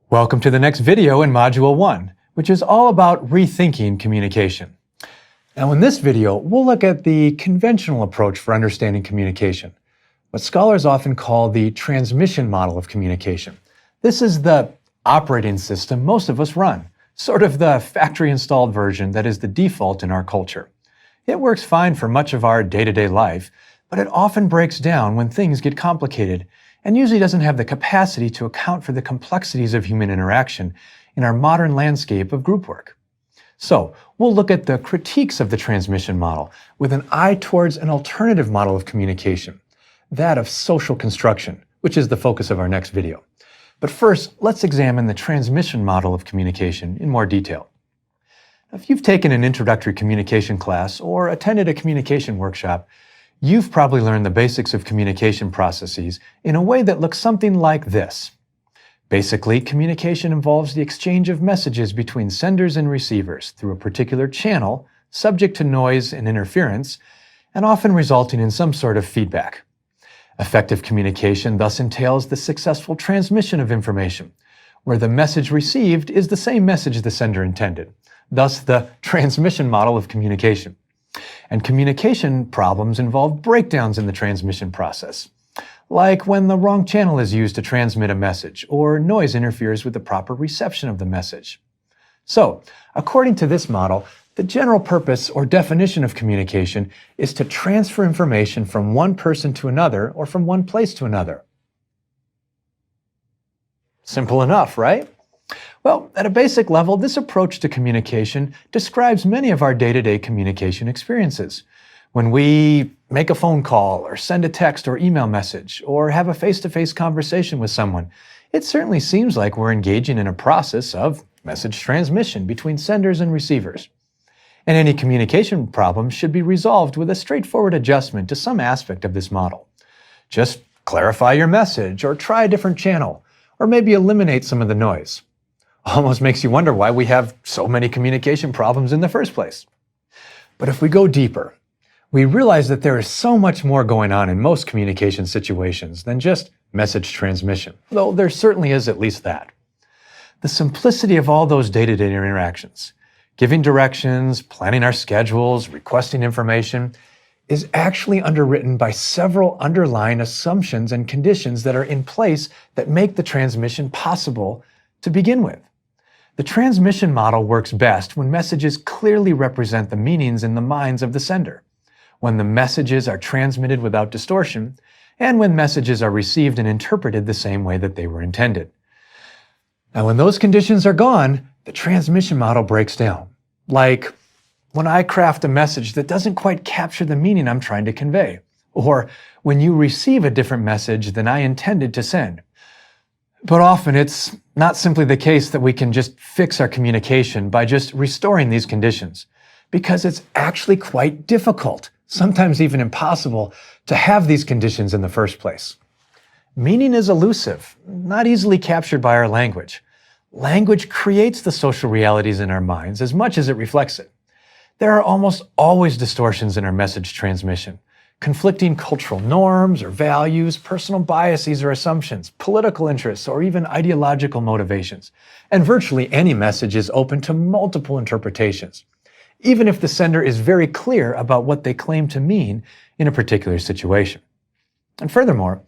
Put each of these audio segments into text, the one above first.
Welcome to the next video in Module 1, which is all about rethinking communication. Now in this video, we'll look at the conventional approach for understanding communication, what scholars often call the transmission model of communication. This is the operating system most of us run, sort of the factory-installed version that is the default in our culture. It works fine for much of our day-to-day life, but it often breaks down when things get complicated, and usually doesn't have the capacity to account for the complexities of human interaction in our modern landscape of group work. So, we'll look at the critiques of the transmission model with an eye towards an alternative model of communication, that of social construction, which is the focus of our next video. But first, let's examine the transmission model of communication in more detail. If you've taken an introductory communication class or attended a communication workshop, you've probably learned the basics of communication processes in a way that looks something like this. Basically, communication involves the exchange of messages between senders and receivers through a particular channel, subject to noise and interference, and often resulting in some sort of feedback. Effective communication thus entails the successful transmission of information, where the message received is the same message the sender intended, thus the transmission model of communication. And communication problems involve breakdowns in the transmission process, like when the wrong channel is used to transmit a message or noise interferes with the proper reception of the message. So, according to this model, the general purpose or definition of communication is to transfer information from one person to another or from one place to another. Simple enough, right? Well, at a basic level, this approach to communication describes many of our day-to-day communication experiences. When we make a phone call or send a text or email message or have a face-to-face conversation with someone, it certainly seems like we're engaging in a process of message transmission between senders and receivers. And any communication problem should be resolved with a straightforward adjustment to some aspect of this model. Just clarify your message or try a different channel, or maybe eliminate some of the noise. Almost makes you wonder why we have so many communication problems in the first place. But if we go deeper, we realize that there is so much more going on in most communication situations than just message transmission, though there certainly is at least that. The simplicity of all those day-to-day interactions, giving directions, planning our schedules, requesting information, is actually underwritten by several underlying assumptions and conditions that are in place that make the transmission possible to begin with. The transmission model works best when messages clearly represent the meanings in the minds of the sender, when the messages are transmitted without distortion, and when messages are received and interpreted the same way that they were intended. Now, when those conditions are gone, the transmission model breaks down. Like when I craft a message that doesn't quite capture the meaning I'm trying to convey, or when you receive a different message than I intended to send. But often it's not simply the case that we can just fix our communication by just restoring these conditions, because it's actually quite difficult, sometimes even impossible, to have these conditions in the first place. Meaning is elusive, not easily captured by our language. Language creates the social realities in our minds as much as it reflects it. There are almost always distortions in our message transmission. Conflicting cultural norms or values, personal biases or assumptions, political interests, or even ideological motivations. And virtually any message is open to multiple interpretations, even if the sender is very clear about what they claim to mean in a particular situation. And furthermore,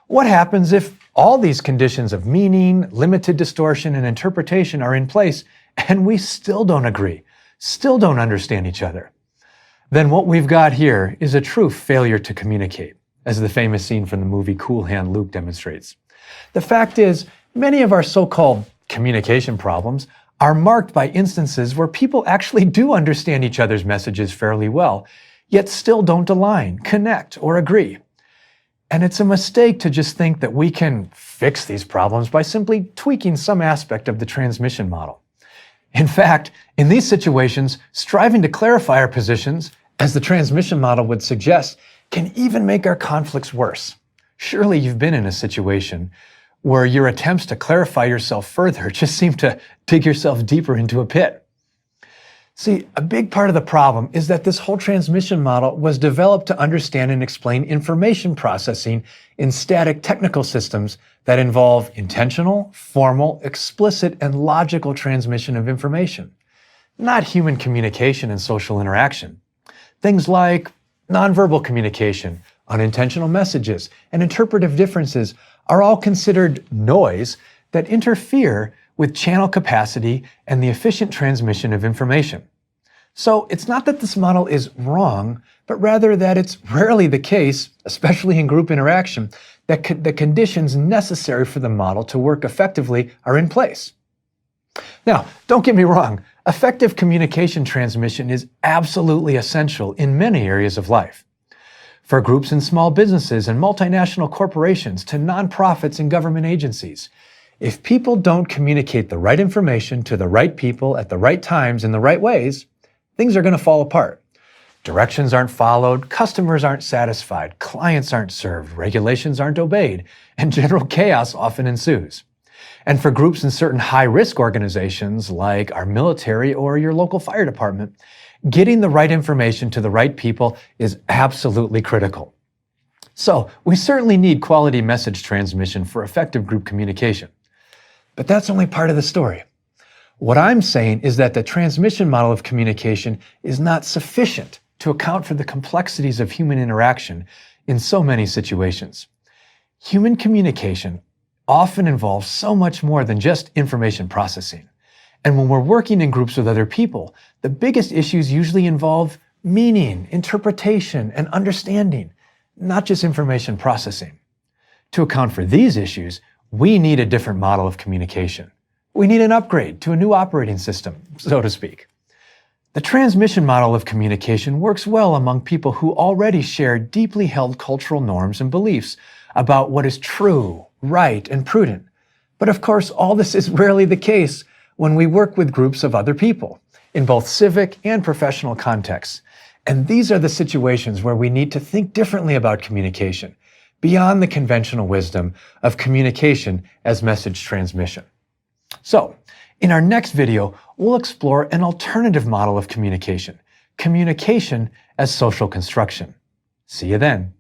what happens if all these conditions of meaning, limited distortion, and interpretation are in place and we still don't agree, still don't understand each other? Then what we've got here is a true failure to communicate, as the famous scene from the movie Cool Hand Luke demonstrates. The fact is, many of our so-called communication problems are marked by instances where people actually do understand each other's messages fairly well, yet still don't align, connect, or agree. And it's a mistake to just think that we can fix these problems by simply tweaking some aspect of the transmission model. In fact, in these situations, striving to clarify our positions, as the transmission model would suggest, can even make our conflicts worse. Surely you've been in a situation where your attempts to clarify yourself further just seem to dig yourself deeper into a pit. See, a big part of the problem is that this whole transmission model was developed to understand and explain information processing in static technical systems that involve intentional, formal, explicit, and logical transmission of information, not human communication and social interaction. Things like nonverbal communication, unintentional messages, and interpretive differences are all considered noise that interfere with channel capacity and the efficient transmission of information. So it's not that this model is wrong, but rather that it's rarely the case, especially in group interaction, that the conditions necessary for the model to work effectively are in place. Now, don't get me wrong, effective communication transmission is absolutely essential in many areas of life. For groups and small businesses and multinational corporations to nonprofits and government agencies, if people don't communicate the right information to the right people at the right times in the right ways, things are going to fall apart. Directions aren't followed, customers aren't satisfied, clients aren't served, regulations aren't obeyed, and general chaos often ensues. And for groups in certain high-risk organizations like our military or your local fire department, getting the right information to the right people is absolutely critical. So we certainly need quality message transmission for effective group communication. But that's only part of the story. What I'm saying is that the transmission model of communication is not sufficient to account for the complexities of human interaction in so many situations. Human communication often involves so much more than just information processing. And when we're working in groups with other people, the biggest issues usually involve meaning, interpretation, and understanding, not just information processing. To account for these issues, we need a different model of communication. We need an upgrade to a new operating system, so to speak. The transmission model of communication works well among people who already share deeply held cultural norms and beliefs about what is true, right, and prudent. But of course, all this is rarely the case when we work with groups of other people in both civic and professional contexts. And these are the situations where we need to think differently about communication, beyond the conventional wisdom of communication as message transmission. So, in our next video, we'll explore an alternative model of communication, communication as social construction. See you then.